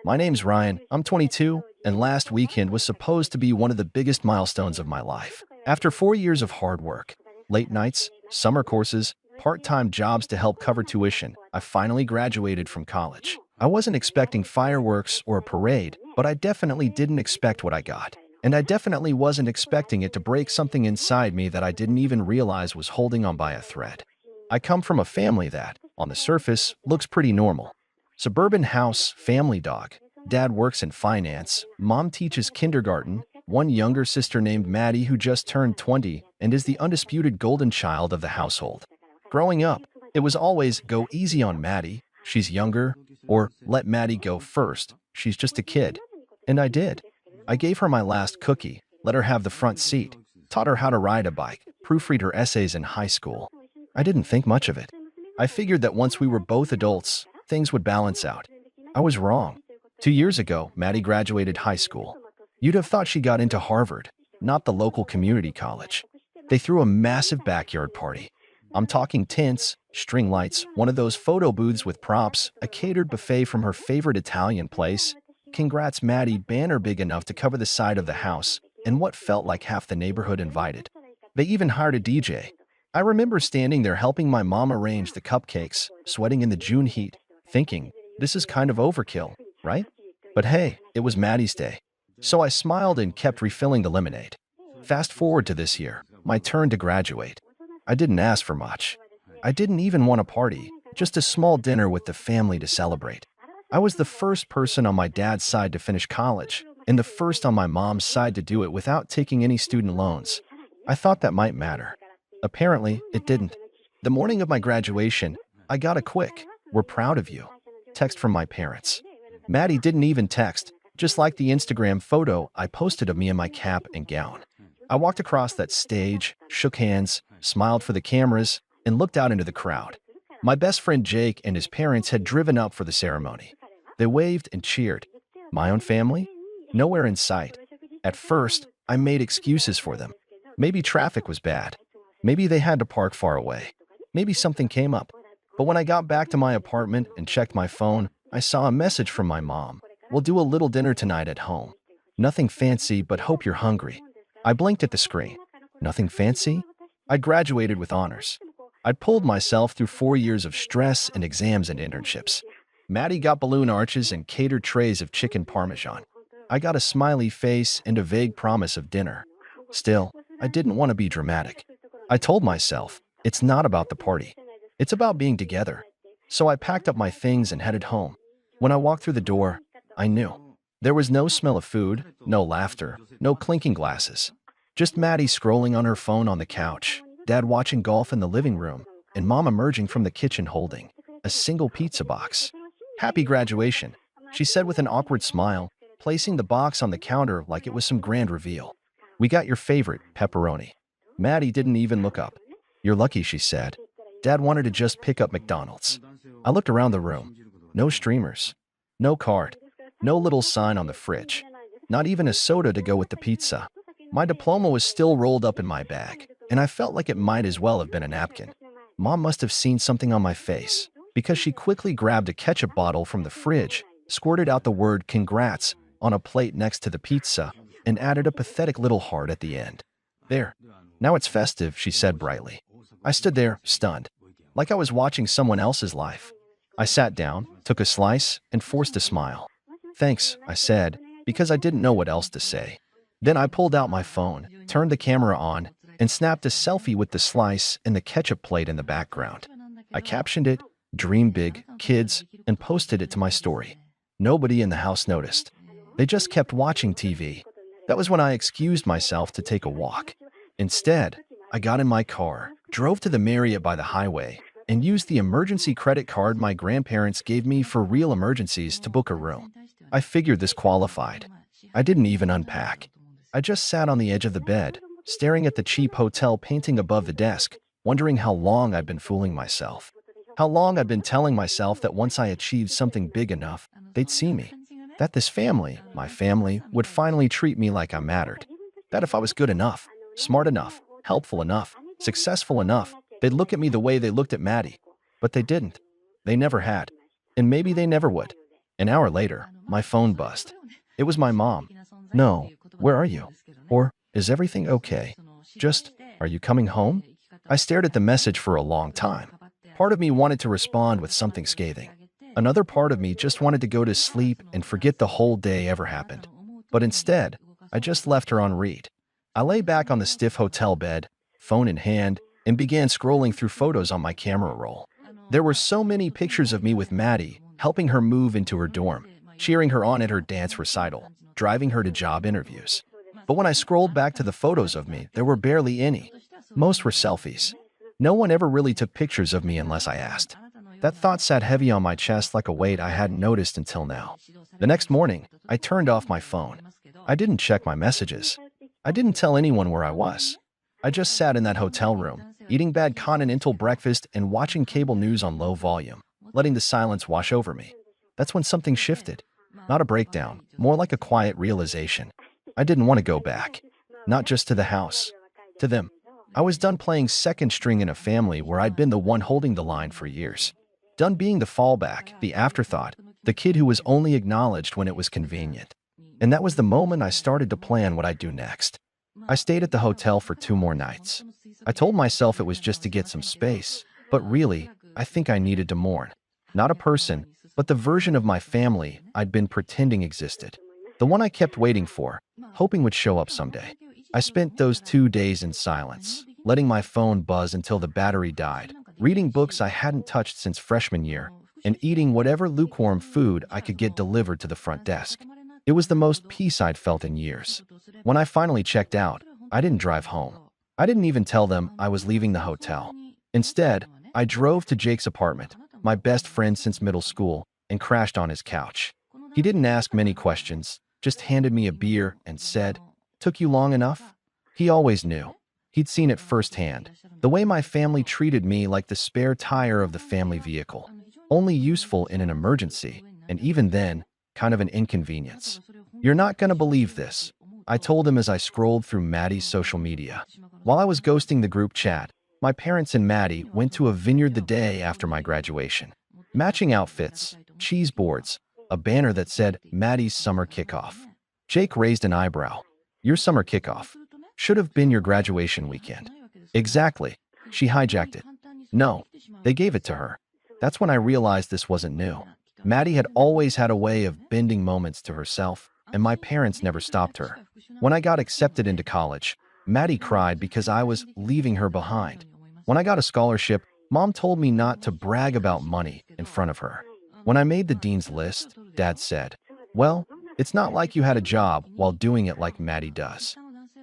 My name's Ryan, I'm 22, and last weekend was supposed to be one of the biggest milestones of my life. After 4 years of hard work, late nights, summer courses, part-time jobs to help cover tuition, I finally graduated from college. I wasn't expecting fireworks or a parade, but I definitely didn't expect what I got. And I definitely wasn't expecting it to break something inside me that I didn't even realize was holding on by a thread. I come from a family that, on the surface, looks pretty normal. Suburban house, family dog. Dad works in finance, mom teaches kindergarten, one younger sister named Maddie who just turned 20 and is the undisputed golden child of the household. Growing up, it was always go easy on Maddie, she's younger, or let Maddie go first, she's just a kid. And I did. I gave her my last cookie, let her have the front seat, taught her how to ride a bike, proofread her essays in high school. I didn't think much of it. I figured that once we were both adults, things would balance out. I was wrong. 2 years ago, Maddie graduated high school. You'd have thought she got into Harvard, not the local community college. They threw a massive backyard party. I'm talking tents, string lights, one of those photo booths with props, a catered buffet from her favorite Italian place. Congrats Maddie banner big enough to cover the side of the house, and what felt like half the neighborhood invited. They even hired a DJ. I remember standing there helping my mom arrange the cupcakes, sweating in the June heat, thinking, this is kind of overkill, right? But hey, it was Maddie's day. So I smiled and kept refilling the lemonade. Fast forward to this year, my turn to graduate. I didn't ask for much. I didn't even want a party, just a small dinner with the family to celebrate. I was the first person on my dad's side to finish college, and the first on my mom's side to do it without taking any student loans. I thought that might matter. Apparently, it didn't. The morning of my graduation, I got a quick, "We're proud of you" text from my parents. Maddie didn't even text, just like the Instagram photo I posted of me in my cap and gown. I walked across that stage, shook hands, smiled for the cameras, and looked out into the crowd. My best friend Jake and his parents had driven up for the ceremony. They waved and cheered. My own family? Nowhere in sight. At first, I made excuses for them. Maybe traffic was bad. Maybe they had to park far away. Maybe something came up. But when I got back to my apartment and checked my phone, I saw a message from my mom. "We'll do a little dinner tonight at home. Nothing fancy, but hope you're hungry." I blinked at the screen. Nothing fancy? I graduated with honors. I'd pulled myself through 4 years of stress and exams and internships. Maddie got balloon arches and catered trays of chicken parmesan. I got a smiley face and a vague promise of dinner. Still, I didn't want to be dramatic. I told myself, it's not about the party. It's about being together. So I packed up my things and headed home. When I walked through the door, I knew. There was no smell of food, no laughter, no clinking glasses. Just Maddie scrolling on her phone on the couch, Dad watching golf in the living room, and Mom emerging from the kitchen holding a single pizza box. "Happy graduation," she said with an awkward smile, placing the box on the counter like it was some grand reveal. "We got your favorite, pepperoni." Maddie didn't even look up. "You're lucky," she said. Dad wanted to just pick up McDonald's. I looked around the room. No streamers. No card. No little sign on the fridge. Not even a soda to go with the pizza. My diploma was still rolled up in my bag, and I felt like it might as well have been a napkin. Mom must have seen something on my face, because she quickly grabbed a ketchup bottle from the fridge, squirted out the word "congrats" on a plate next to the pizza, and added a pathetic little heart at the end. "There. Now it's festive," she said brightly. I stood there, stunned, like I was watching someone else's life. I sat down, took a slice, and forced a smile. "Thanks," I said, because I didn't know what else to say. Then I pulled out my phone, turned the camera on, and snapped a selfie with the slice and the ketchup plate in the background. I captioned it, "Dream Big, Kids," and posted it to my story. Nobody in the house noticed. They just kept watching TV. That was when I excused myself to take a walk. Instead, I got in my car, drove to the Marriott by the highway, and used the emergency credit card my grandparents gave me for real emergencies to book a room. I figured this qualified. I didn't even unpack. I just sat on the edge of the bed, staring at the cheap hotel painting above the desk, wondering how long I'd been fooling myself. How long I'd been telling myself that once I achieved something big enough, they'd see me. That this family, my family, would finally treat me like I mattered. That if I was good enough, smart enough, helpful enough, successful enough, they'd look at me the way they looked at Maddie. But they didn't. They never had. And maybe they never would. An hour later, my phone buzzed. It was my mom. "No, where are you?" Or, "Is everything okay?" Just, "Are you coming home?" I stared at the message for a long time. Part of me wanted to respond with something scathing. Another part of me just wanted to go to sleep and forget the whole day ever happened. But instead, I just left her on read. I lay back on the stiff hotel bed, phone in hand, and began scrolling through photos on my camera roll. There were so many pictures of me with Maddie, helping her move into her dorm, cheering her on at her dance recital, driving her to job interviews. But when I scrolled back to the photos of me, there were barely any. Most were selfies. No one ever really took pictures of me unless I asked. That thought sat heavy on my chest like a weight I hadn't noticed until now. The next morning, I turned off my phone. I didn't check my messages. I didn't tell anyone where I was. I just sat in that hotel room, eating bad continental breakfast and watching cable news on low volume, letting the silence wash over me. That's when something shifted. Not a breakdown, more like a quiet realization. I didn't want to go back. Not just to the house. To them. I was done playing second string in a family where I'd been the one holding the line for years. Done being the fallback, the afterthought, the kid who was only acknowledged when it was convenient. And that was the moment I started to plan what I'd do next. I stayed at the hotel for 2 more nights. I told myself it was just to get some space, but really, I think I needed to mourn. Not a person, but the version of my family I'd been pretending existed. The one I kept waiting for, hoping would show up someday. I spent those 2 days in silence, letting my phone buzz until the battery died, reading books I hadn't touched since freshman year, and eating whatever lukewarm food I could get delivered to the front desk. It was the most peace I'd felt in years. When I finally checked out, I didn't drive home. I didn't even tell them I was leaving the hotel. Instead, I drove to Jake's apartment, my best friend since middle school, and crashed on his couch. He didn't ask many questions, just handed me a beer and said, "Took you long enough?" He always knew. He'd seen it firsthand, the way my family treated me like the spare tire of the family vehicle, only useful in an emergency, and even then, kind of an inconvenience. "You're not gonna believe this," I told him as I scrolled through Maddie's social media. While I was ghosting the group chat, my parents and Maddie went to a vineyard the day after my graduation. Matching outfits, cheese boards, a banner that said Maddie's summer kickoff. Jake raised an eyebrow. "Your summer kickoff should have been your graduation weekend." "Exactly." She hijacked it. "No, they gave it to her." That's when I realized this wasn't new. Maddie had always had a way of bending moments to herself, and my parents never stopped her. When I got accepted into college, Maddie cried because I was leaving her behind. When I got a scholarship, Mom told me not to brag about money in front of her. When I made the dean's list, Dad said, "Well, it's not like you had a job while doing it like Maddie does."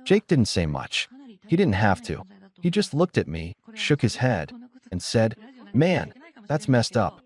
Jake didn't say much. He didn't have to. He just looked at me, shook his head, and said, "Man, that's messed up."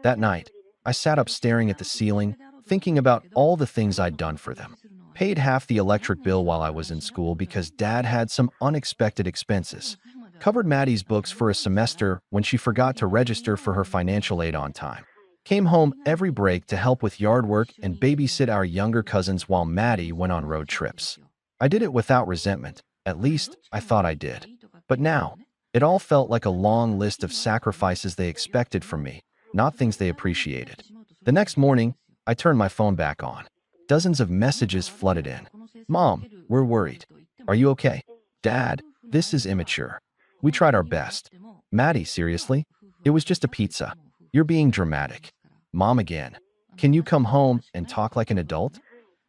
That night, I sat up staring at the ceiling, thinking about all the things I'd done for them. Paid half the electric bill while I was in school because Dad had some unexpected expenses. Covered Maddie's books for a semester when she forgot to register for her financial aid on time. Came home every break to help with yard work and babysit our younger cousins while Maddie went on road trips. I did it without resentment. At least, I thought I did. But now, it all felt like a long list of sacrifices they expected from me, not things they appreciated. The next morning, I turned my phone back on. Dozens of messages flooded in. "Mom, we're worried. Are you okay?" "Dad, this is immature. We tried our best." "Maddie, seriously? It was just a pizza. You're being dramatic." Mom again. "Can you come home and talk like an adult?"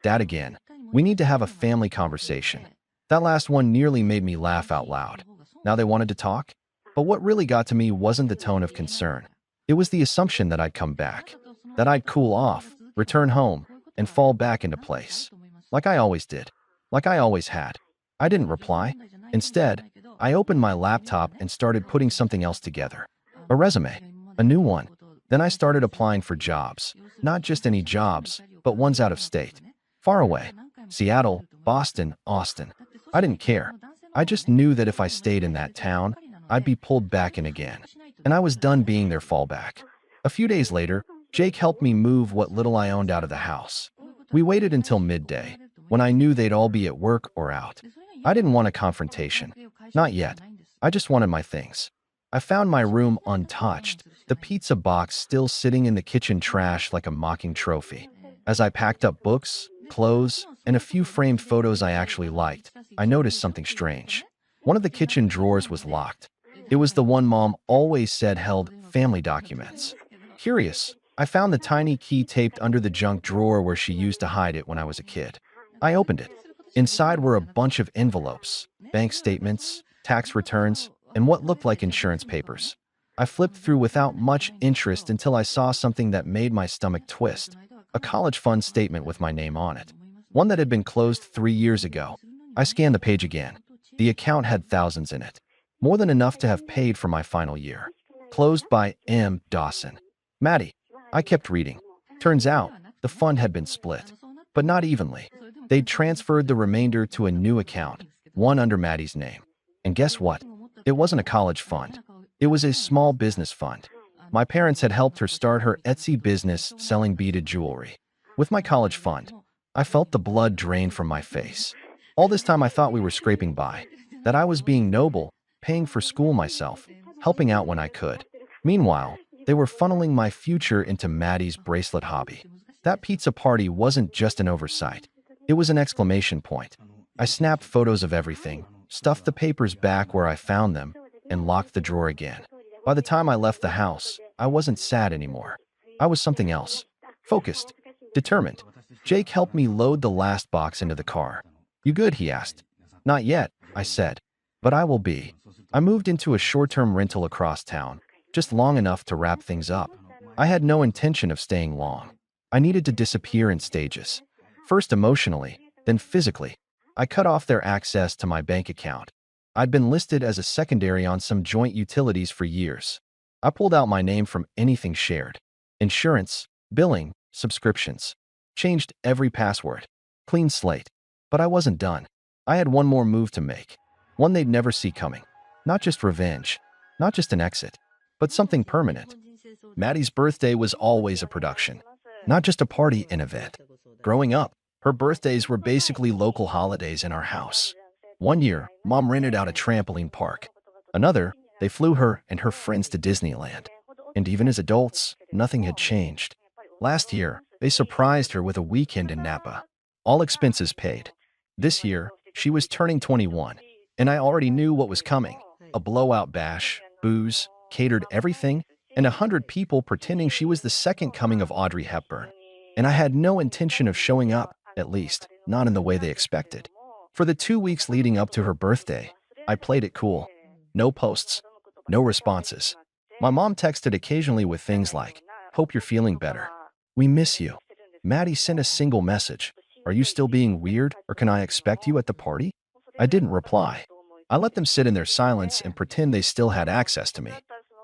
Dad again. "We need to have a family conversation." That last one nearly made me laugh out loud. Now they wanted to talk? But what really got to me wasn't the tone of concern. It was the assumption that I'd come back, that I'd cool off, return home, and fall back into place. Like I always did. Like I always had. I didn't reply. Instead, I opened my laptop and started putting something else together. A resume. A new one. Then I started applying for jobs. Not just any jobs, but ones out of state. Far away. Seattle, Boston, Austin. I didn't care. I just knew that if I stayed in that town, I'd be pulled back in again. And I was done being their fallback. A few days later, Jake helped me move what little I owned out of the house. We waited until midday, when I knew they'd all be at work or out. I didn't want a confrontation. Not yet. I just wanted my things. I found my room untouched, the pizza box still sitting in the kitchen trash like a mocking trophy. As I packed up books, clothes, and a few framed photos I actually liked, I noticed something strange. One of the kitchen drawers was locked. It was the one Mom always said held family documents. Curious, I found the tiny key taped under the junk drawer where she used to hide it when I was a kid. I opened it. Inside were a bunch of envelopes, bank statements, tax returns, and what looked like insurance papers. I flipped through without much interest until I saw something that made my stomach twist. A college fund statement with my name on it. One that had been closed 3 years ago. I scanned the page again. The account had thousands in it. More than enough to have paid for my final year. Closed by M. Dawson. Maddie. I kept reading. Turns out, the fund had been split. But not evenly. They'd transferred the remainder to a new account, one under Maddie's name. And guess what? It wasn't a college fund. It was a small business fund. My parents had helped her start her Etsy business selling beaded jewelry. With my college fund, I felt the blood drain from my face. All this time I thought we were scraping by, that I was being noble, paying for school myself, helping out when I could. Meanwhile, they were funneling my future into Maddie's bracelet hobby. That pizza party wasn't just an oversight. It was an exclamation point. I snapped photos of everything, stuffed the papers back where I found them, and locked the drawer again. By the time I left the house, I wasn't sad anymore. I was something else. Focused. Determined. Jake helped me load the last box into the car. "You good?" he asked. "Not yet," I said. "But I will be." I moved into a short-term rental across town, just long enough to wrap things up. I had no intention of staying long. I needed to disappear in stages. First emotionally, then physically. I cut off their access to my bank account. I'd been listed as a secondary on some joint utilities for years. I pulled out my name from anything shared. Insurance, billing, subscriptions. Changed every password. Clean slate. But I wasn't done. I had one more move to make. One they'd never see coming. Not just revenge. Not just an exit. But something permanent. Maddie's birthday was always a production. Not just a party, an event. Growing up, her birthdays were basically local holidays in our house. One year, Mom rented out a trampoline park. Another, they flew her and her friends to Disneyland. And even as adults, nothing had changed. Last year, they surprised her with a weekend in Napa. All expenses paid. This year, she was turning 21, and I already knew what was coming. A blowout bash, booze, catered everything, and 100 people pretending she was the second coming of Audrey Hepburn. And I had no intention of showing up, at least, not in the way they expected. For the 2 weeks leading up to her birthday, I played it cool. No posts. No responses. My mom texted occasionally with things like, "Hope you're feeling better. We miss you." Maddie sent a single message. "Are you still being weird, or can I expect you at the party?" I didn't reply. I let them sit in their silence and pretend they still had access to me.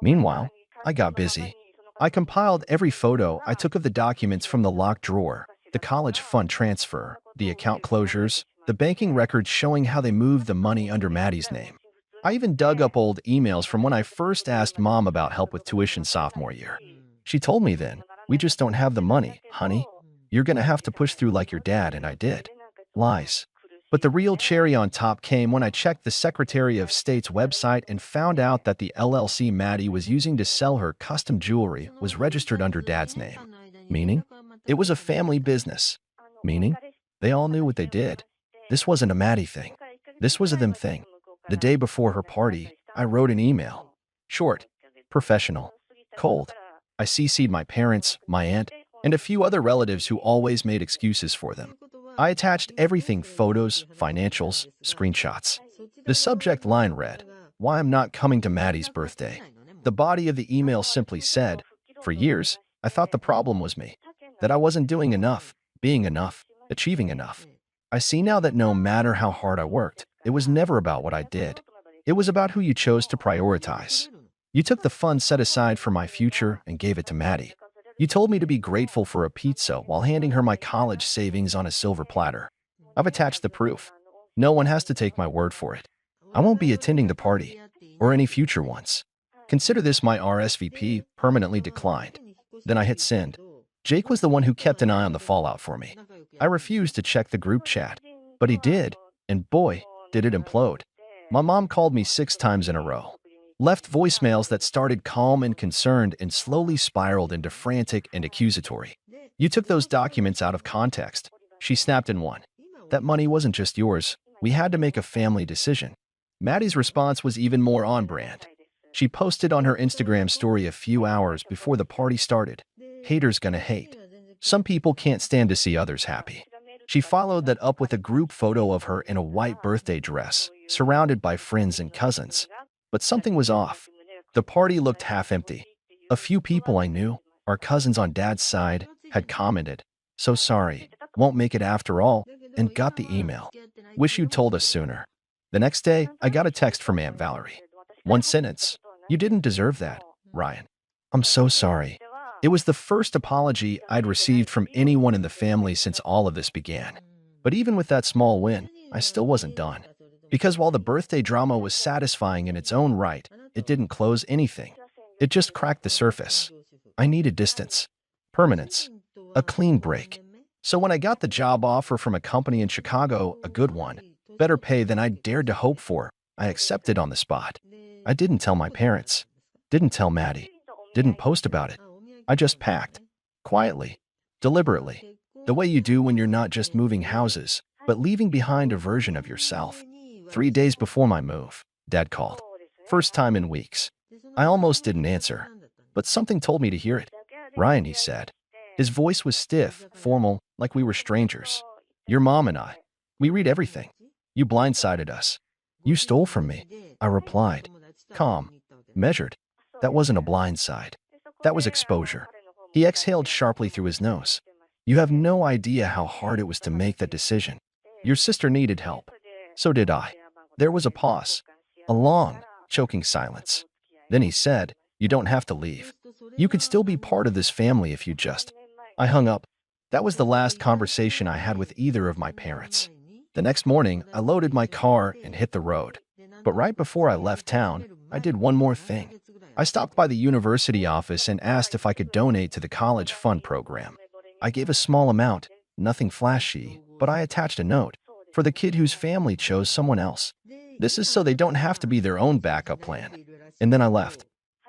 Meanwhile, I got busy. I compiled every photo I took of the documents from the locked drawer, the college fund transfer, the account closures, the banking records showing how they moved the money under Maddie's name. I even dug up old emails from when I first asked Mom about help with tuition sophomore year. She told me then, "We just don't have the money, honey. You're gonna have to push through like your dad," and I did. Lies. But the real cherry on top came when I checked the Secretary of State's website and found out that the LLC Maddie was using to sell her custom jewelry was registered under Dad's name. Meaning, it was a family business. Meaning, they all knew what they did. This wasn't a Maddie thing. This was a them thing. The day before her party, I wrote an email. Short, professional, cold. I CC'd my parents, my aunt, and a few other relatives who always made excuses for them. I attached everything: photos, financials, screenshots. The subject line read, "Why I'm not coming to Maddie's birthday." The body of the email simply said, "For years, I thought the problem was me. That I wasn't doing enough, being enough, achieving enough. I see now that no matter how hard I worked, it was never about what I did. It was about who you chose to prioritize. You took the funds set aside for my future and gave it to Maddie. You told me to be grateful for a pizza while handing her my college savings on a silver platter. I've attached the proof. No one has to take my word for it. I won't be attending the party, or any future ones. Consider this my RSVP permanently declined." Then I hit send. Jake was the one who kept an eye on the fallout for me. I refused to check the group chat, but he did, and boy, did it implode. My mom called me 6 times in a row. Left voicemails that started calm and concerned and slowly spiraled into frantic and accusatory. You took those documents out of context. She snapped in one. That money wasn't just yours. We had to make a family decision. Maddie's response was even more on brand. She posted on her Instagram story a few hours before the party started. Haters gonna hate. Some people can't stand to see others happy. She followed that up with a group photo of her in a white birthday dress, surrounded by friends and cousins. But something was off. The party looked half empty. A few people I knew, our cousins on Dad's side, had commented, "So sorry, won't make it after all," and got the email. "Wish you'd told us sooner." The next day, I got a text from Aunt Valerie. One sentence. "You didn't deserve that, Ryan. I'm so sorry." It was the first apology I'd received from anyone in the family since all of this began. But even with that small win, I still wasn't done. Because while the birthday drama was satisfying in its own right, it didn't close anything. It just cracked the surface. I needed distance, permanence, a clean break. So when I got the job offer from a company in Chicago, a good one, better pay than I dared to hope for, I accepted on the spot. I didn't tell my parents, didn't tell Maddie, didn't post about it. I just packed, quietly, deliberately, the way you do when you're not just moving houses, but leaving behind a version of yourself. 3 days before my move, Dad called. First time in weeks. I almost didn't answer, but something told me to hear it. "Ryan," he said. His voice was stiff, formal, like we were strangers. "Your mom and I, we read everything. You blindsided us. You stole from me." I replied, calm, measured. That wasn't a blindside. That was exposure. He exhaled sharply through his nose. "You have no idea how hard it was to make that decision. Your sister needed help. So did I." There was a pause, a long, choking silence. Then he said, "You don't have to leave. You could still be part of this family if you just..." I hung up. That was the last conversation I had with either of my parents. The next morning, I loaded my car and hit the road. But right before I left town, I did one more thing. I stopped by the university office and asked if I could donate to the college fund program. I gave a small amount, nothing flashy, but I attached a note for the kid whose family chose someone else. This is so they don't have to be their own backup plan. And then I left.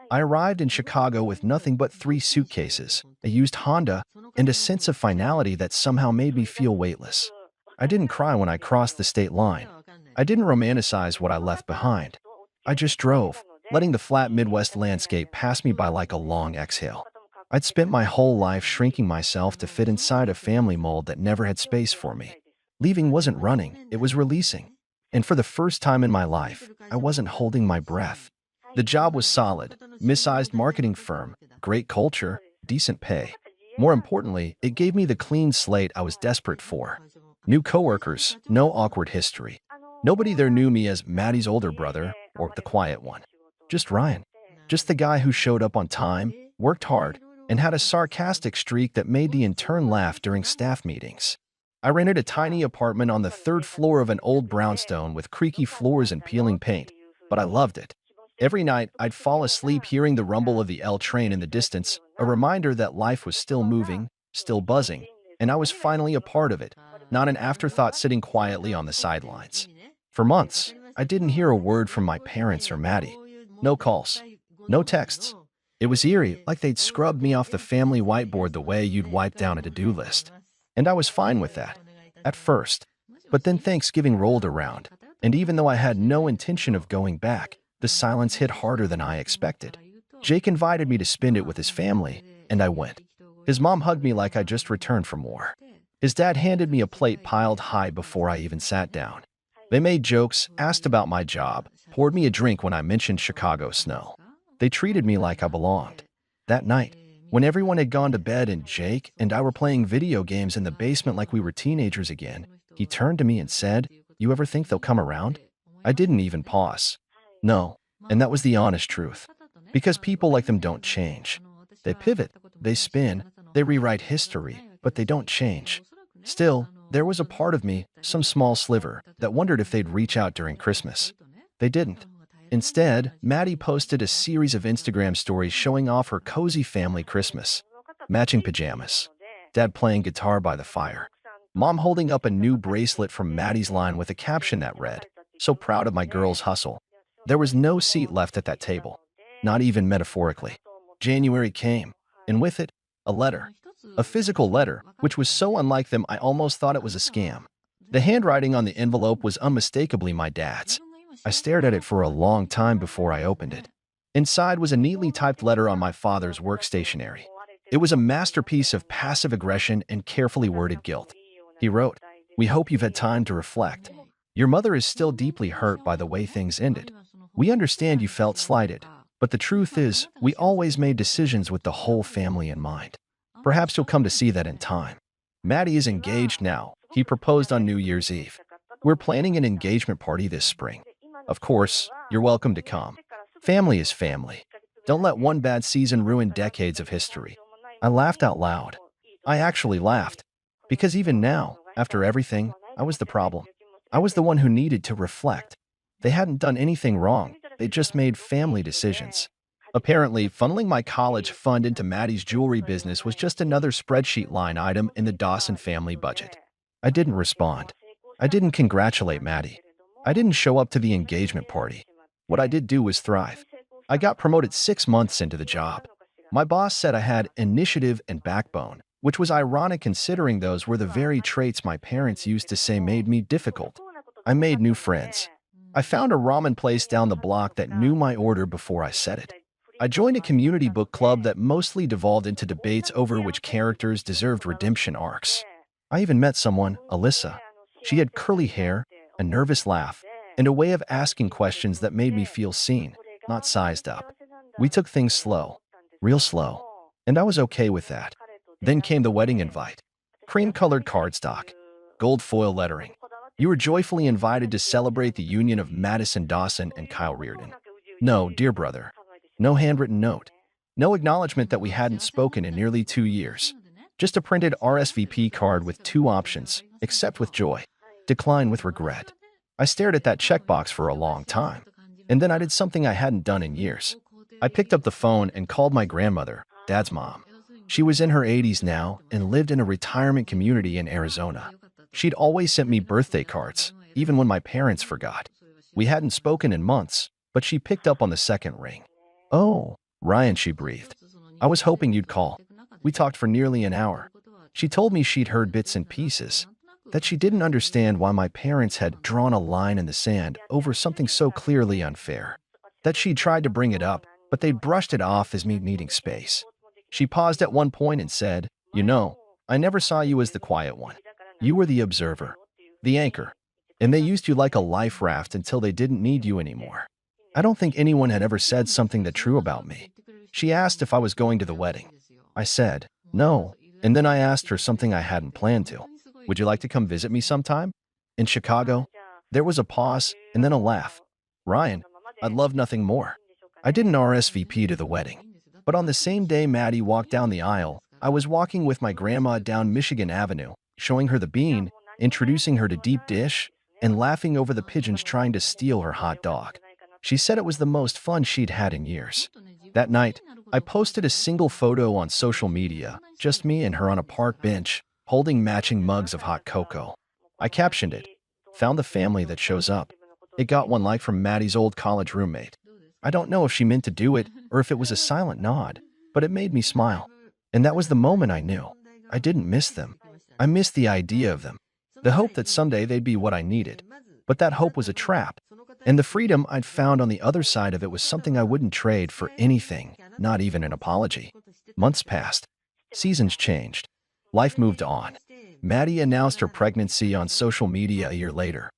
I arrived in Chicago with nothing but 3 suitcases, a used Honda, and a sense of finality that somehow made me feel weightless. I didn't cry when I crossed the state line. I didn't romanticize what I left behind. I just drove, letting the flat Midwest landscape pass me by like a long exhale. I'd spent my whole life shrinking myself to fit inside a family mold that never had space for me. Leaving wasn't running, it was releasing. And for the first time in my life, I wasn't holding my breath. The job was solid, mid-sized marketing firm, great culture, decent pay. More importantly, it gave me the clean slate I was desperate for. New coworkers, no awkward history. Nobody there knew me as Maddie's older brother or the quiet one. Just Ryan. Just the guy who showed up on time, worked hard, and had a sarcastic streak that made the intern laugh during staff meetings. I rented a tiny apartment on the 3rd floor of an old brownstone with creaky floors and peeling paint, but I loved it. Every night, I'd fall asleep hearing the rumble of the L train in the distance, a reminder that life was still moving, still buzzing, and I was finally a part of it, not an afterthought sitting quietly on the sidelines. For months, I didn't hear a word from my parents or Maddie. No calls, no texts. It was eerie, like they'd scrubbed me off the family whiteboard the way you'd wipe down a to-do list. And I was fine with that, at first. But then Thanksgiving rolled around, and even though I had no intention of going back, the silence hit harder than I expected. Jake invited me to spend it with his family, and I went. His mom hugged me like I just returned from war. His dad handed me a plate piled high before I even sat down. They made jokes, asked about my job, poured me a drink when I mentioned Chicago snow. They treated me like I belonged. That night, when everyone had gone to bed and Jake and I were playing video games in the basement like we were teenagers again, he turned to me and said, "You ever think they'll come around?" I didn't even pause. No, and that was the honest truth. Because people like them don't change. They pivot, they spin, they rewrite history, but they don't change. Still, there was a part of me, some small sliver, that wondered if they'd reach out during Christmas. They didn't. Instead, Maddie posted a series of Instagram stories showing off her cozy family Christmas. Matching pajamas. Dad playing guitar by the fire. Mom holding up a new bracelet from Maddie's line with a caption that read, "So proud of my girl's hustle." There was no seat left at that table. Not even metaphorically. January came, and with it, a letter. A physical letter, which was so unlike them I almost thought it was a scam. The handwriting on the envelope was unmistakably my dad's. I stared at it for a long time before I opened it. Inside was a neatly typed letter on my father's work stationery. It was a masterpiece of passive aggression and carefully worded guilt. He wrote, "We hope you've had time to reflect. Your mother is still deeply hurt by the way things ended. We understand you felt slighted, but the truth is, we always made decisions with the whole family in mind. Perhaps you'll come to see that in time. Maddie is engaged now. He proposed on New Year's Eve. We're planning an engagement party this spring. Of course, you're welcome to come. Family is family. Don't let one bad season ruin decades of history." I laughed out loud. I actually laughed. Because even now, after everything, I was the problem. I was the one who needed to reflect. They hadn't done anything wrong. They just made family decisions. Apparently, funneling my college fund into Maddie's jewelry business was just another spreadsheet line item in the Dawson family budget. I didn't respond. I didn't congratulate Maddie. I didn't show up to the engagement party. What I did do was thrive. I got promoted 6 months into the job. My boss said I had initiative and backbone, which was ironic considering those were the very traits my parents used to say made me difficult. I made new friends. I found a ramen place down the block that knew my order before I said it. I joined a community book club that mostly devolved into debates over which characters deserved redemption arcs. I even met someone, Alyssa. She had curly hair, a nervous laugh, and a way of asking questions that made me feel seen, not sized up. We took things slow, real slow, and I was okay with that. Then came the wedding invite. Cream-colored cardstock, gold foil lettering. You were joyfully invited to celebrate the union of Madison Dawson and Kyle Reardon. No, dear brother. No handwritten note. No acknowledgement that we hadn't spoken in nearly 2 years. Just a printed RSVP card with 2 options: accept with joy, decline with regret. I stared at that checkbox for a long time. And then I did something I hadn't done in years. I picked up the phone and called my grandmother, Dad's mom. She was in her 80s now and lived in a retirement community in Arizona. She'd always sent me birthday cards, even when my parents forgot. We hadn't spoken in months, but she picked up on the second ring. "Oh, Ryan," she breathed. "I was hoping you'd call." We talked for nearly an hour. She told me she'd heard bits and pieces, that she didn't understand why my parents had drawn a line in the sand over something so clearly unfair, that she'd tried to bring it up, but they'd brushed it off as me needing space. She paused at one point and said, "You know, I never saw you as the quiet one. You were the observer, the anchor, and they used you like a life raft until they didn't need you anymore." I don't think anyone had ever said something that true about me. She asked if I was going to the wedding. I said, no, and then I asked her something I hadn't planned to. "Would you like to come visit me sometime?" "In Chicago?" There was a pause, and then a laugh. "Ryan, I'd love nothing more." I didn't RSVP to the wedding. But on the same day Maddie walked down the aisle, I was walking with my grandma down Michigan Avenue, showing her the bean, introducing her to deep dish, and laughing over the pigeons trying to steal her hot dog. She said it was the most fun she'd had in years. That night, I posted a single photo on social media, just me and her on a park bench, holding matching mugs of hot cocoa. I captioned it, "Found the family that shows up." It got one like from Maddie's old college roommate. I don't know if she meant to do it or if it was a silent nod, but it made me smile. And that was the moment I knew. I didn't miss them. I missed the idea of them, the hope that someday they'd be what I needed. But that hope was a trap. And the freedom I'd found on the other side of it was something I wouldn't trade for anything, not even an apology. Months passed. Seasons changed. Life moved on. Maddie announced her pregnancy on social media a year later.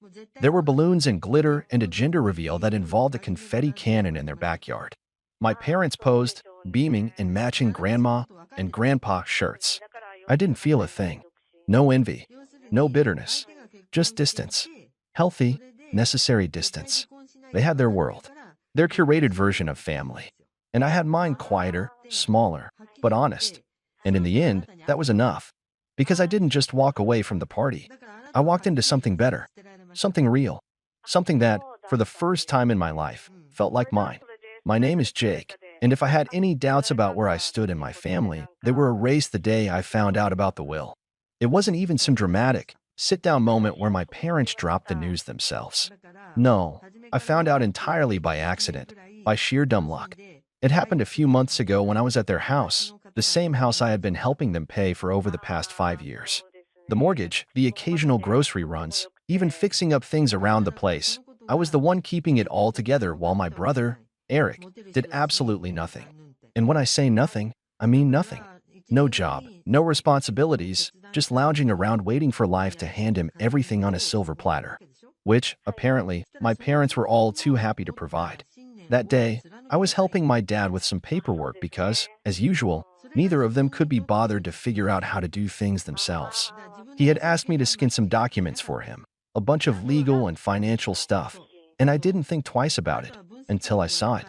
There were balloons and glitter and a gender reveal that involved a confetti cannon in their backyard. My parents posed, beaming in matching grandma and grandpa shirts. I didn't feel a thing. No envy. No bitterness. Just distance. Healthy, necessary distance. They had their world, their curated version of family. And I had mine, quieter, smaller, but honest. And in the end, that was enough. Because I didn't just walk away from the party. I walked into something better, something real, something that, for the first time in my life, felt like mine. My name is Jake, and if I had any doubts about where I stood in my family, they were erased the day I found out about the will. It wasn't even some dramatic, sit-down moment where my parents dropped the news themselves. No, I found out entirely by accident, by sheer dumb luck. It happened a few months ago when I was at their house, the same house I had been helping them pay for over the past 5 years. The mortgage, the occasional grocery runs, even fixing up things around the place. I was the one keeping it all together while my brother, Eric, did absolutely nothing. And when I say nothing, I mean nothing. No job, no responsibilities, just lounging around waiting for life to hand him everything on a silver platter, which, apparently, my parents were all too happy to provide. That day, I was helping my dad with some paperwork because, as usual, neither of them could be bothered to figure out how to do things themselves. He had asked me to skin some documents for him, a bunch of legal and financial stuff, and I didn't think twice about it until I saw it.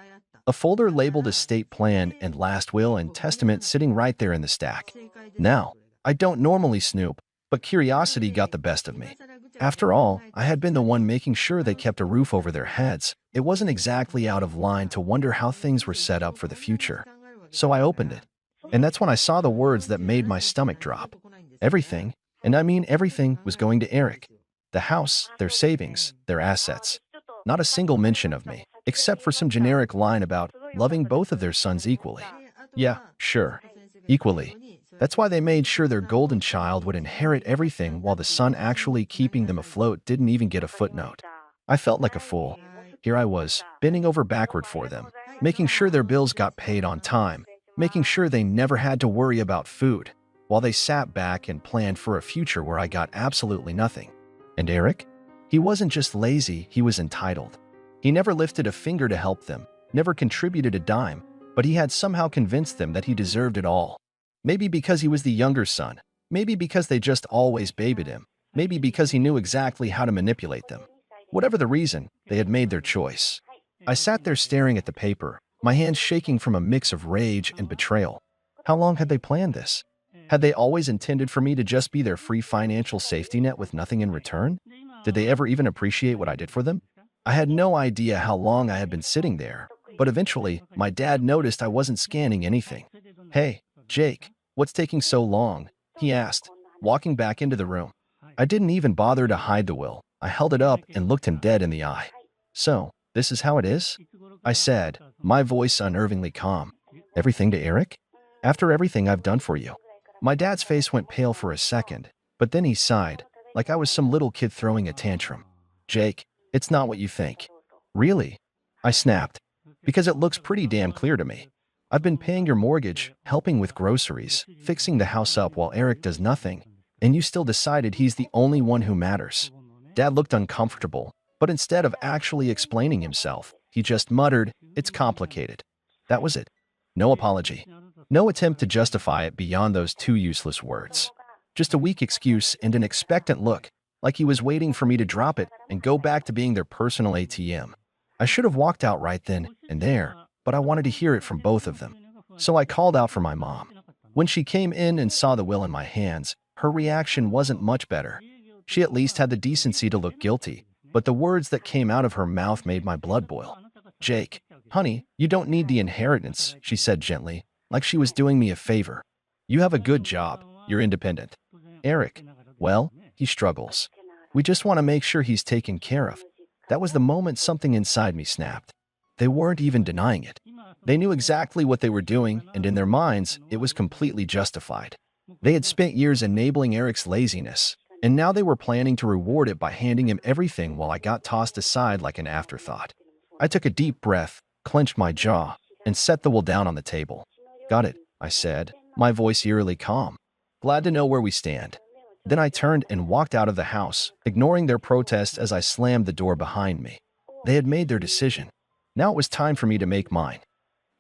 A folder labeled estate plan and last will and testament sitting right there in the stack. Now, I don't normally snoop, but curiosity got the best of me. After all, I had been the one making sure they kept a roof over their heads. It wasn't exactly out of line to wonder how things were set up for the future. So I opened it. And that's when I saw the words that made my stomach drop. Everything, and I mean everything, was going to Eric. The house, their savings, their assets. Not a single mention of me, except for some generic line about loving both of their sons equally. Yeah, sure. Equally. That's why they made sure their golden child would inherit everything while the son actually keeping them afloat didn't even get a footnote. I felt like a fool. Here I was, bending over backward for them, making sure their bills got paid on time, making sure they never had to worry about food, while they sat back and planned for a future where I got absolutely nothing. And Eric? He wasn't just lazy, he was entitled. He never lifted a finger to help them, never contributed a dime, but he had somehow convinced them that he deserved it all. Maybe because he was the younger son, maybe because they just always babied him, maybe because he knew exactly how to manipulate them. Whatever the reason, they had made their choice. I sat there staring at the paper, my hands shaking from a mix of rage and betrayal. How long had they planned this? Had they always intended for me to just be their free financial safety net with nothing in return? Did they ever even appreciate what I did for them? I had no idea how long I had been sitting there, but eventually, my dad noticed I wasn't scanning anything. "Hey, Jake, what's taking so long?" he asked, walking back into the room. I didn't even bother to hide the will. I held it up and looked him dead in the eye. "So, this is how it is?" I said, my voice unnervingly calm. "Everything to Eric? After everything I've done for you?" My dad's face went pale for a second, but then he sighed, like I was some little kid throwing a tantrum. "Jake, it's not what you think." "Really?" I snapped. "Because it looks pretty damn clear to me. I've been paying your mortgage, helping with groceries, fixing the house up while Eric does nothing, and you still decided he's the only one who matters." Dad looked uncomfortable, but instead of actually explaining himself, he just muttered, "It's complicated." That was it. No apology. No attempt to justify it beyond those two useless words. Just a weak excuse and an expectant look, like he was waiting for me to drop it and go back to being their personal ATM. I should have walked out right then and there, but I wanted to hear it from both of them. So I called out for my mom. When she came in and saw the will in my hands, her reaction wasn't much better. She at least had the decency to look guilty, but the words that came out of her mouth made my blood boil. "Jake, honey, you don't need the inheritance," she said gently, like she was doing me a favor. "You have a good job. You're independent. Eric, well, he struggles. We just want to make sure he's taken care of." That was the moment something inside me snapped. They weren't even denying it. They knew exactly what they were doing, and in their minds, it was completely justified. They had spent years enabling Eric's laziness, and now they were planning to reward it by handing him everything while I got tossed aside like an afterthought. I took a deep breath, clenched my jaw, and set the will down on the table. "Got it," I said, my voice eerily calm. "Glad to know where we stand." Then I turned and walked out of the house, ignoring their protests as I slammed the door behind me. They had made their decision. Now it was time for me to make mine.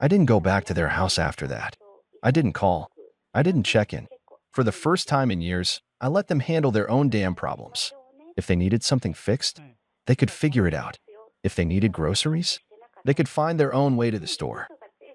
I didn't go back to their house after that. I didn't call. I didn't check in. For the first time in years, I let them handle their own damn problems. If they needed something fixed, they could figure it out. If they needed groceries, they could find their own way to the store.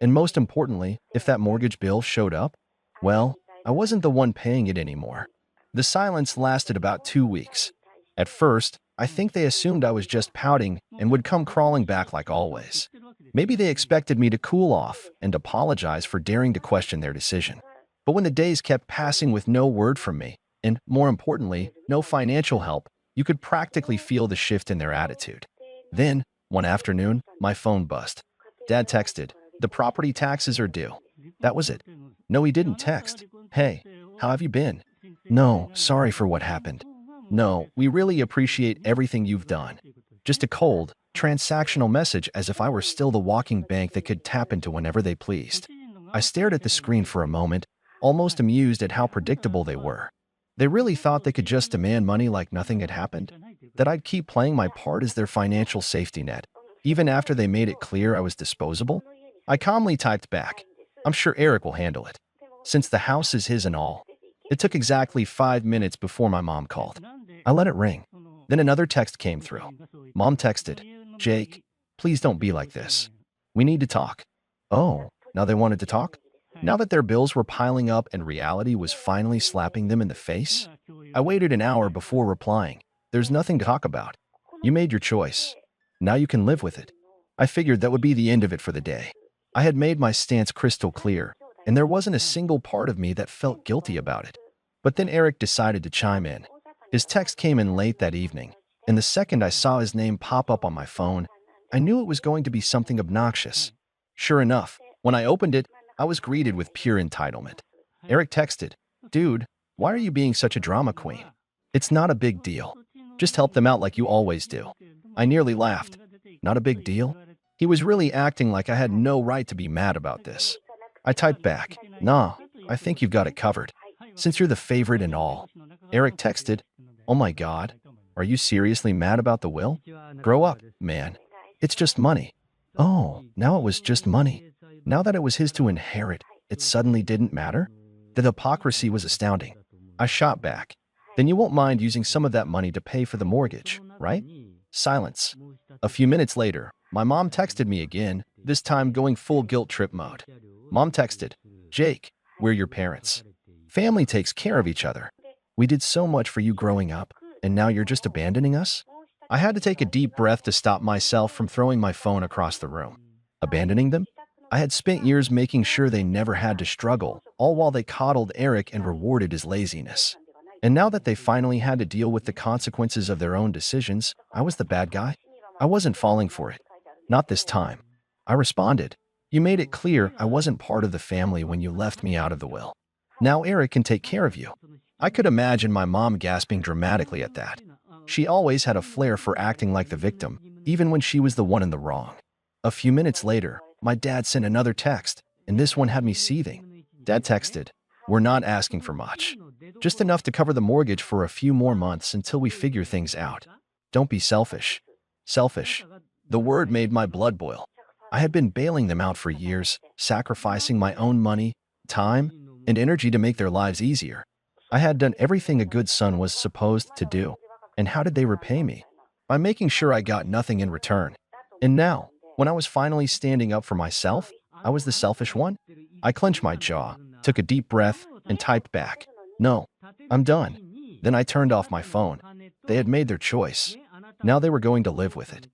And most importantly, if that mortgage bill showed up, well, I wasn't the one paying it anymore. The silence lasted about 2 weeks. At first, I think they assumed I was just pouting and would come crawling back like always. Maybe they expected me to cool off and apologize for daring to question their decision. But when the days kept passing with no word from me, and more importantly, no financial help, you could practically feel the shift in their attitude. Then, one afternoon, my phone buzzed. Dad texted, "The property taxes are due." That was it. No, he didn't text. Hey, how have you been? No, sorry for what happened. No, we really appreciate everything you've done. Just a cold, transactional message as if I were still the walking bank they could tap into whenever they pleased. I stared at the screen for a moment, almost amused at how predictable they were. They really thought they could just demand money like nothing had happened? That I'd keep playing my part as their financial safety net, even after they made it clear I was disposable? I calmly typed back, I'm sure Eric will handle it, since the house is his and all. It took exactly 5 minutes before my mom called. I let it ring. Then another text came through. Mom texted, Jake, please don't be like this. We need to talk. Oh, now they wanted to talk? Now that their bills were piling up and reality was finally slapping them in the face? I waited an hour before replying. There's nothing to talk about. You made your choice. Now you can live with it. I figured that would be the end of it for the day. I had made my stance crystal clear, and there wasn't a single part of me that felt guilty about it. But then Eric decided to chime in. His text came in late that evening, and the second I saw his name pop up on my phone, I knew it was going to be something obnoxious. Sure enough, when I opened it, I was greeted with pure entitlement. Eric texted, Dude, why are you being such a drama queen? It's not a big deal. Just help them out like you always do. I nearly laughed. Not a big deal? He was really acting like I had no right to be mad about this. I typed back, Nah, I think you've got it covered, since you're the favorite and all. Eric texted, Oh my God, are you seriously mad about the will? Grow up, man. It's just money. Oh, now it was just money. Now that it was his to inherit, it suddenly didn't matter? The hypocrisy was astounding. I shot back. Then you won't mind using some of that money to pay for the mortgage, right? Silence. A few minutes later, my mom texted me again, this time going full guilt trip mode. Mom texted, Jake, we're your parents. Family takes care of each other. We did so much for you growing up, and now you're just abandoning us? I had to take a deep breath to stop myself from throwing my phone across the room. Abandoning them? I had spent years making sure they never had to struggle, all while they coddled Eric and rewarded his laziness. And now that they finally had to deal with the consequences of their own decisions, I was the bad guy? I wasn't falling for it. Not this time. I responded. You made it clear I wasn't part of the family when you left me out of the will. Now Eric can take care of you. I could imagine my mom gasping dramatically at that. She always had a flair for acting like the victim, even when she was the one in the wrong. A few minutes later, my dad sent another text, and this one had me seething. Dad texted, We're not asking for much. Just enough to cover the mortgage for a few more months until we figure things out. Don't be selfish. Selfish. The word made my blood boil. I had been bailing them out for years, sacrificing my own money, time, and energy to make their lives easier. I had done everything a good son was supposed to do. And how did they repay me? By making sure I got nothing in return. And now, when I was finally standing up for myself, I was the selfish one? I clenched my jaw, took a deep breath, and typed back, No, I'm done. Then I turned off my phone. They had made their choice. Now they were going to live with it.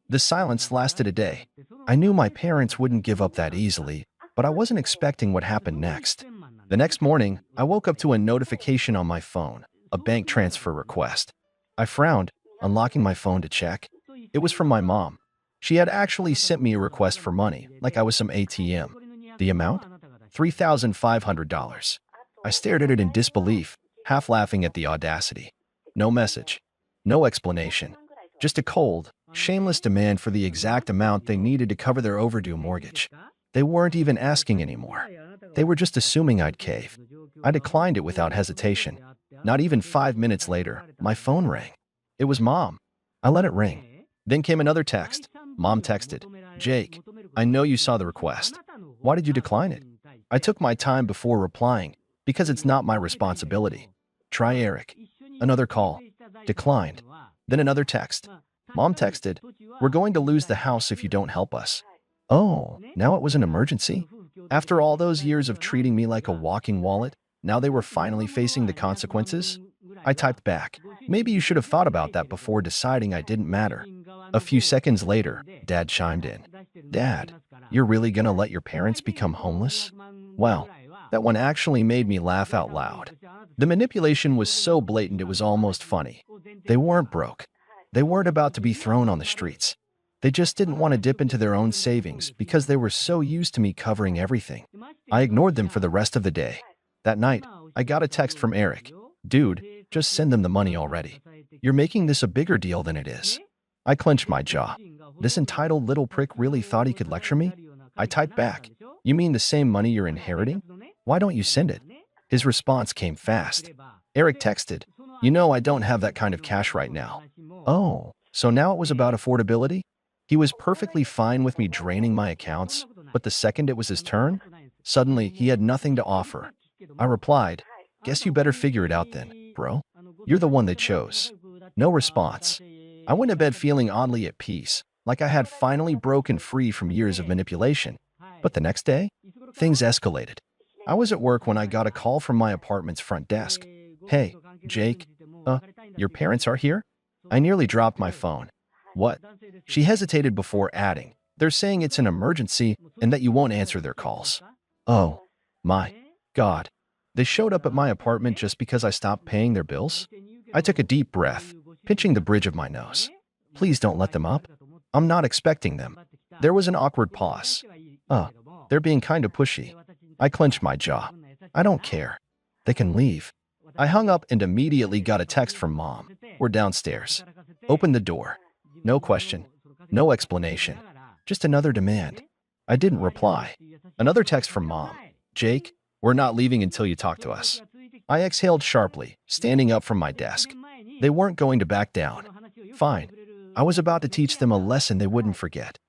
The silence lasted a day. I knew my parents wouldn't give up that easily, but I wasn't expecting what happened next. The next morning, I woke up to a notification on my phone, a bank transfer request. I frowned, unlocking my phone to check. It was from my mom. She had actually sent me a request for money, like I was some ATM. The amount? $3,500. I stared at it in disbelief, half laughing at the audacity. No message. No explanation. Just a cold, shameless demand for the exact amount they needed to cover their overdue mortgage. They weren't even asking anymore. They were just assuming I'd cave. I declined it without hesitation. Not even 5 minutes later, my phone rang. It was Mom. I let it ring. Then came another text. Mom texted, Jake, I know you saw the request. Why did you decline it? I took my time before replying, because it's not my responsibility. Try Eric. Another call. Declined. Then another text. Mom texted, We're going to lose the house if you don't help us. Oh, now it was an emergency? After all those years of treating me like a walking wallet, now they were finally facing the consequences? I typed back, Maybe you should have thought about that before deciding I didn't matter. A few seconds later, Dad chimed in. Dad, you're really gonna let your parents become homeless? Wow, that one actually made me laugh out loud. The manipulation was so blatant it was almost funny. They weren't broke. They weren't about to be thrown on the streets. They just didn't want to dip into their own savings because they were so used to me covering everything. I ignored them for the rest of the day. That night, I got a text from Eric. Dude, just send them the money already. You're making this a bigger deal than it is. I clenched my jaw. This entitled little prick really thought he could lecture me? I typed back. You mean the same money you're inheriting? Why don't you send it? His response came fast. Eric texted, you know I don't have that kind of cash right now. Oh, so now it was about affordability? He was perfectly fine with me draining my accounts, but the second it was his turn, suddenly he had nothing to offer. I replied, guess you better figure it out then, bro. You're the one they chose. No response. I went to bed feeling oddly at peace, like I had finally broken free from years of manipulation. But the next day, things escalated. I was at work when I got a call from my apartment's front desk. Hey, Jake, your parents are here? I nearly dropped my phone. What? She hesitated before adding, they're saying it's an emergency and that you won't answer their calls. Oh, my God. They showed up at my apartment just because I stopped paying their bills? I took a deep breath, pinching the bridge of my nose. Please don't let them up. I'm not expecting them. There was an awkward pause. They're being kind of pushy. I clenched my jaw. I don't care. They can leave. I hung up and immediately got a text from Mom. We're downstairs. Open the door. No question. No explanation. Just another demand. I didn't reply. Another text from Mom. Jake, we're not leaving until you talk to us. I exhaled sharply, standing up from my desk. They weren't going to back down. Fine. I was about to teach them a lesson they wouldn't forget.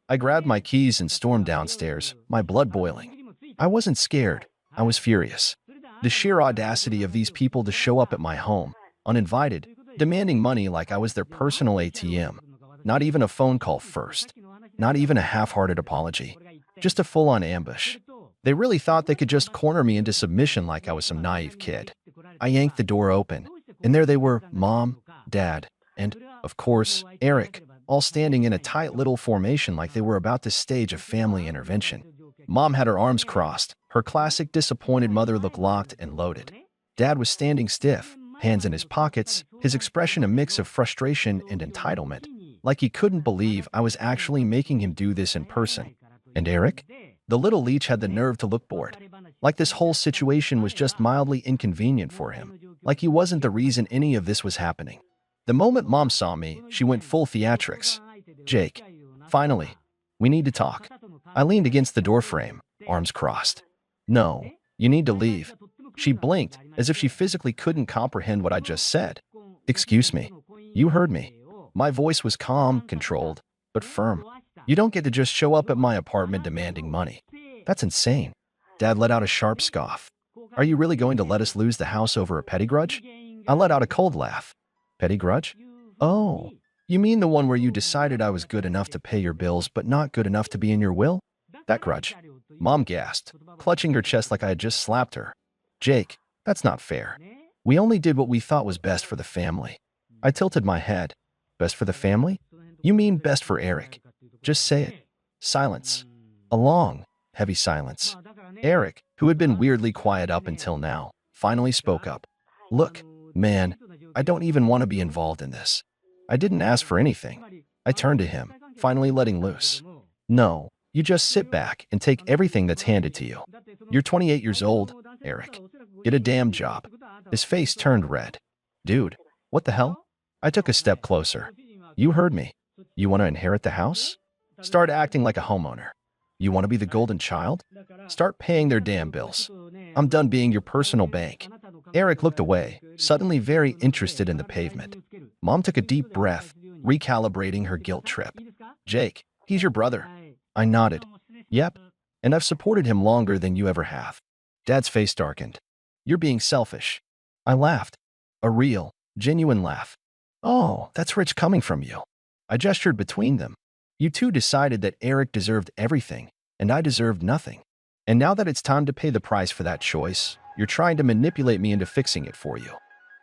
I grabbed my keys and stormed downstairs, my blood boiling. I wasn't scared. I was furious. The sheer audacity of these people to show up at my home, uninvited, demanding money like I was their personal ATM. Not even a phone call first. Not even a half-hearted apology. Just a full-on ambush. They really thought they could just corner me into submission like I was some naive kid. I yanked the door open, and there they were, Mom, Dad, and, of course, Eric, all standing in a tight little formation like they were about to stage a family intervention. Mom had her arms crossed, her classic disappointed mother look locked and loaded. Dad was standing stiff, hands in his pockets, his expression a mix of frustration and entitlement, like he couldn't believe I was actually making him do this in person. And Eric? The little leech had the nerve to look bored, like this whole situation was just mildly inconvenient for him, like he wasn't the reason any of this was happening. The moment Mom saw me, she went full theatrics. Jake, finally, we need to talk. I leaned against the doorframe, arms crossed. No, you need to leave. She blinked, as if she physically couldn't comprehend what I just said. Excuse me. You heard me. My voice was calm, controlled, but firm. You don't get to just show up at my apartment demanding money. That's insane. Dad let out a sharp scoff. Are you really going to let us lose the house over a petty grudge? I let out a cold laugh. Petty grudge? Oh, you mean the one where you decided I was good enough to pay your bills but not good enough to be in your will? That grudge. Mom gasped, clutching her chest like I had just slapped her. Jake, that's not fair. We only did what we thought was best for the family. I tilted my head. Best for the family? You mean best for Eric. Just say it. Silence. A long, heavy silence. Eric, who had been weirdly quiet up until now, finally spoke up. Look, man, I don't even want to be involved in this. I didn't ask for anything. I turned to him, finally letting loose. No, you just sit back and take everything that's handed to you. You're 28 years old, Eric. Get a damn job. His face turned red. Dude, what the hell? I took a step closer. You heard me. You want to inherit the house? Start acting like a homeowner. You want to be the golden child? Start paying their damn bills. I'm done being your personal bank. Eric looked away, suddenly very interested in the pavement. Mom took a deep breath, recalibrating her guilt trip. Jake, he's your brother. I nodded. Yep, and I've supported him longer than you ever have. Dad's face darkened. You're being selfish. I laughed. A real, genuine laugh. Oh, that's rich coming from you. I gestured between them. You two decided that Eric deserved everything, and I deserved nothing. And now that it's time to pay the price for that choice, you're trying to manipulate me into fixing it for you.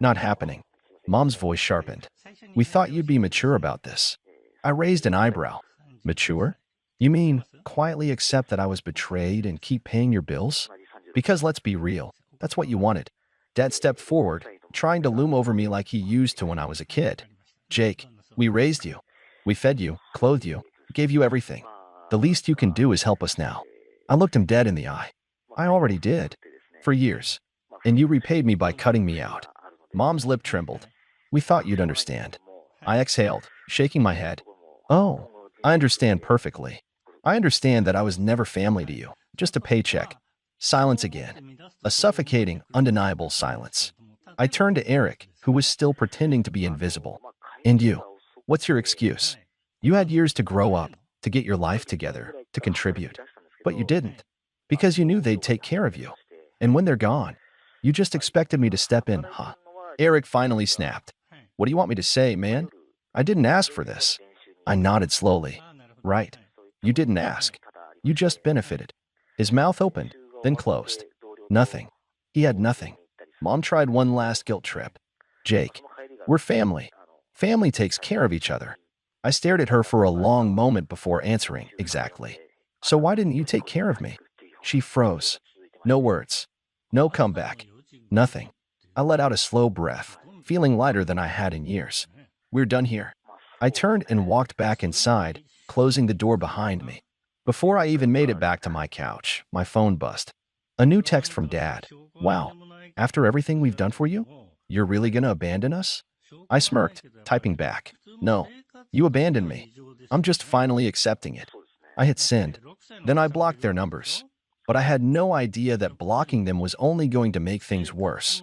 Not happening. Mom's voice sharpened. We thought you'd be mature about this. I raised an eyebrow. Mature? You mean quietly accept that I was betrayed and keep paying your bills? Because let's be real, that's what you wanted. Dad stepped forward, trying to loom over me like he used to when I was a kid. Jake, we raised you. We fed you, clothed you, gave you everything. The least you can do is help us now. I looked him dead in the eye. I already did. For years. And you repaid me by cutting me out. Mom's lip trembled. We thought you'd understand. I exhaled, shaking my head. Oh, I understand perfectly. I understand that I was never family to you, just a paycheck. Silence again. A suffocating, undeniable silence. I turned to Eric, who was still pretending to be invisible. And you? What's your excuse? You had years to grow up, to get your life together, to contribute. But you didn't. Because you knew they'd take care of you. And when they're gone, you just expected me to step in, huh? Eric finally snapped. What do you want me to say, man? I didn't ask for this. I nodded slowly. Right. You didn't ask. You just benefited. His mouth opened, then closed. Nothing. He had nothing. Mom tried one last guilt trip. Jake, we're family. Family takes care of each other. I stared at her for a long moment before answering, exactly. So why didn't you take care of me? She froze. No words. No comeback. Nothing. I let out a slow breath, feeling lighter than I had in years. We're done here. I turned and walked back inside, closing the door behind me. Before I even made it back to my couch, my phone buzzed. A new text from Dad. Wow. After everything we've done for you? You're really gonna abandon us? I smirked, typing back. No. You abandoned me. I'm just finally accepting it. I hit send. Then I blocked their numbers. But I had no idea that blocking them was only going to make things worse.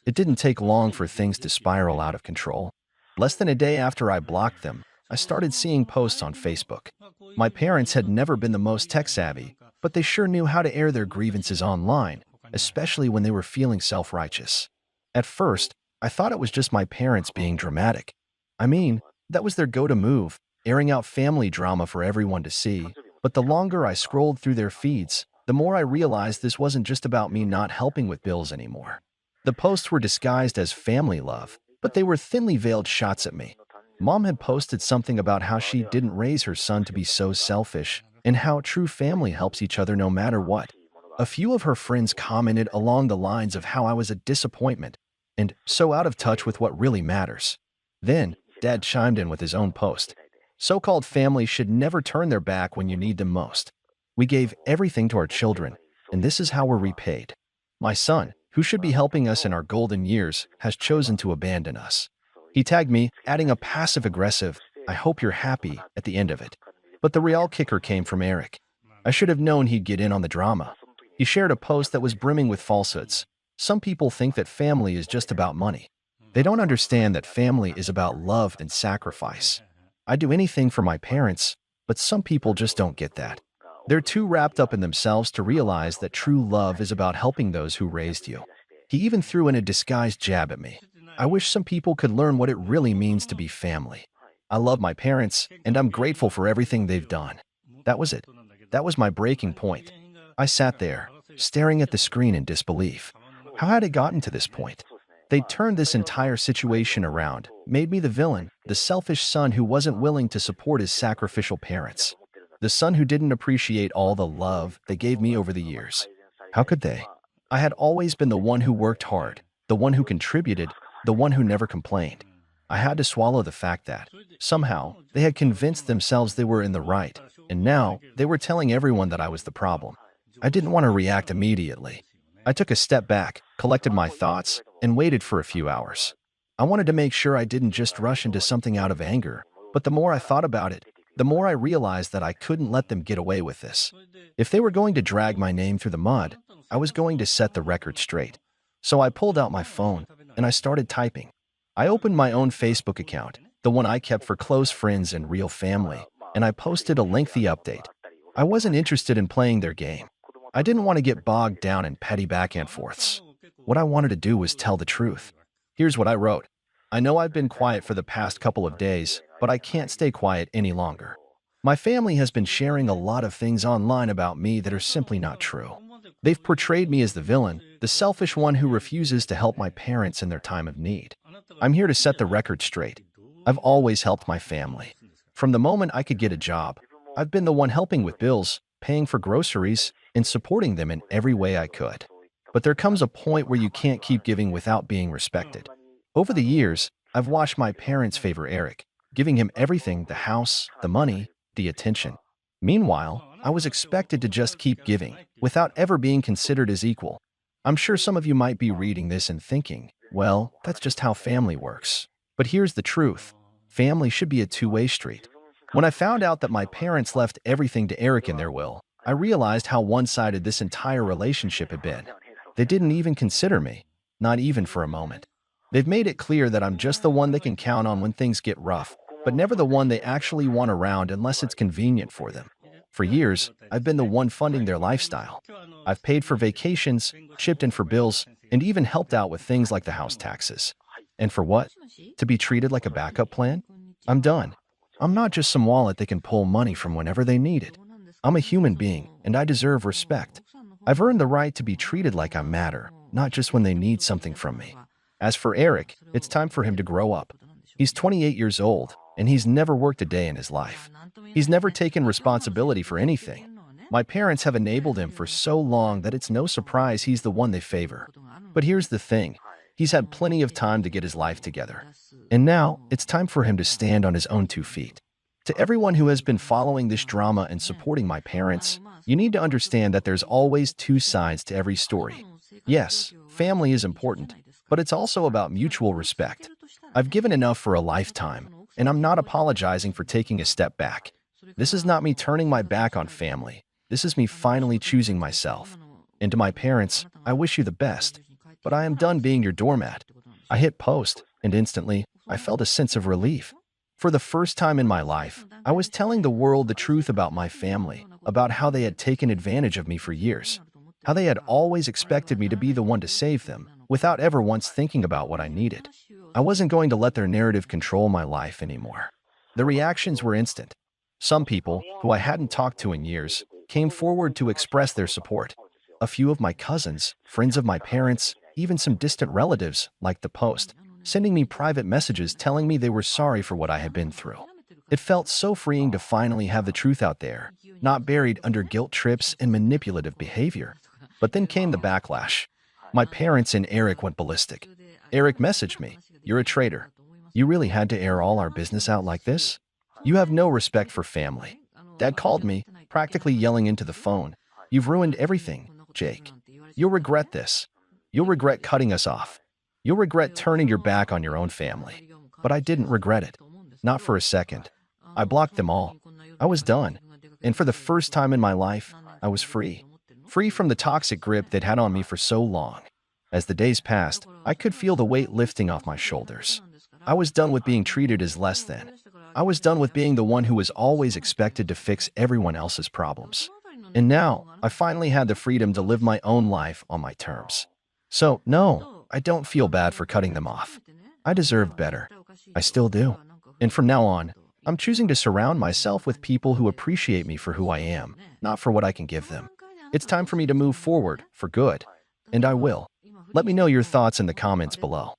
It didn't take long for things to spiral out of control. Less than a day after I blocked them, I started seeing posts on Facebook. My parents had never been the most tech-savvy, but they sure knew how to air their grievances online, especially when they were feeling self-righteous. At first, I thought it was just my parents being dramatic. I mean, that was their go-to move, airing out family drama for everyone to see. But the longer I scrolled through their feeds, the more I realized this wasn't just about me not helping with bills anymore. The posts were disguised as family love, but they were thinly veiled shots at me. Mom had posted something about how she didn't raise her son to be so selfish, and how true family helps each other no matter what. A few of her friends commented along the lines of how I was a disappointment, and so out of touch with what really matters. Then, Dad chimed in with his own post. So-called family should never turn their back when you need them most. We gave everything to our children, and this is how we're repaid. My son, who should be helping us in our golden years, has chosen to abandon us. He tagged me, adding a passive-aggressive, I hope you're happy, at the end of it. But the real kicker came from Eric. I should have known he'd get in on the drama. He shared a post that was brimming with falsehoods. Some people think that family is just about money. They don't understand that family is about love and sacrifice. I'd do anything for my parents, but some people just don't get that. They're too wrapped up in themselves to realize that true love is about helping those who raised you. He even threw in a disguised jab at me. I wish some people could learn what it really means to be family. I love my parents, and I'm grateful for everything they've done. That was it. That was my breaking point. I sat there, staring at the screen in disbelief. How had it gotten to this point? They turned this entire situation around, made me the villain, the selfish son who wasn't willing to support his sacrificial parents. The son who didn't appreciate all the love they gave me over the years. How could they? I had always been the one who worked hard, the one who contributed, the one who never complained. I had to swallow the fact that, somehow, they had convinced themselves they were in the right, and now they were telling everyone that I was the problem. I didn't want to react immediately. I took a step back, collected my thoughts, and waited for a few hours. I wanted to make sure I didn't just rush into something out of anger, but the more I thought about it, the more I realized that I couldn't let them get away with this. If they were going to drag my name through the mud, I was going to set the record straight. So I pulled out my phone, and I started typing. I opened my own Facebook account, the one I kept for close friends and real family, and I posted a lengthy update. I wasn't interested in playing their game. I didn't want to get bogged down in petty back and forths. What I wanted to do was tell the truth. Here's what I wrote. I know I've been quiet for the past couple of days, but I can't stay quiet any longer. My family has been sharing a lot of things online about me that are simply not true. They've portrayed me as the villain, the selfish one who refuses to help my parents in their time of need. I'm here to set the record straight. I've always helped my family. From the moment I could get a job, I've been the one helping with bills, paying for groceries, and supporting them in every way I could. But there comes a point where you can't keep giving without being respected. Over the years, I've watched my parents favor Eric. giving him everything: the house, the money, the attention. Meanwhile, I was expected to just keep giving, without ever being considered as equal. I'm sure some of you might be reading this and thinking, well, that's just how family works. But here's the truth: family should be a two-way street. When I found out that my parents left everything to Eric in their will, I realized how one-sided this entire relationship had been. They didn't even consider me, not even for a moment. They've made it clear that I'm just the one they can count on when things get rough, but never the one they actually want around unless it's convenient for them. For years, I've been the one funding their lifestyle. I've paid for vacations, chipped in for bills, and even helped out with things like the house taxes. And for what? To be treated like a backup plan? I'm done. I'm not just some wallet they can pull money from whenever they need it. I'm a human being, and I deserve respect. I've earned the right to be treated like I matter, not just when they need something from me. As for Eric, it's time for him to grow up. He's 28 years old, and he's never worked a day in his life. He's never taken responsibility for anything. My parents have enabled him for so long that it's no surprise he's the one they favor. But here's the thing: he's had plenty of time to get his life together. And now, it's time for him to stand on his own 2 feet. To everyone who has been following this drama and supporting my parents, you need to understand that there's always two sides to every story. Yes, family is important, but it's also about mutual respect. I've given enough for a lifetime, and I'm not apologizing for taking a step back. This is not me turning my back on family. This is me finally choosing myself. And to my parents, I wish you the best, but I am done being your doormat. I hit post, and instantly, I felt a sense of relief. For the first time in my life, I was telling the world the truth about my family, about how they had taken advantage of me for years, how they had always expected me to be the one to save them, without ever once thinking about what I needed. I wasn't going to let their narrative control my life anymore. The reactions were instant. Some people, who I hadn't talked to in years, came forward to express their support. A few of my cousins, friends of my parents, even some distant relatives, liked the post, sending me private messages telling me they were sorry for what I had been through. It felt so freeing to finally have the truth out there, not buried under guilt trips and manipulative behavior. But then came the backlash. My parents and Eric went ballistic. Eric messaged me, "You're a traitor. You really had to air all our business out like this? You have no respect for family." Dad called me, practically yelling into the phone, "You've ruined everything, Jake. You'll regret this. You'll regret cutting us off. You'll regret turning your back on your own family." But I didn't regret it. Not for a second. I blocked them all. I was done. And for the first time in my life, I was free. Free from the toxic grip they'd had on me for so long. As the days passed, I could feel the weight lifting off my shoulders. I was done with being treated as less than. I was done with being the one who was always expected to fix everyone else's problems. And now, I finally had the freedom to live my own life on my terms. So, no, I don't feel bad for cutting them off. I deserved better. I still do. And from now on, I'm choosing to surround myself with people who appreciate me for who I am, not for what I can give them. It's time for me to move forward, for good. And I will. Let me know your thoughts in the comments below.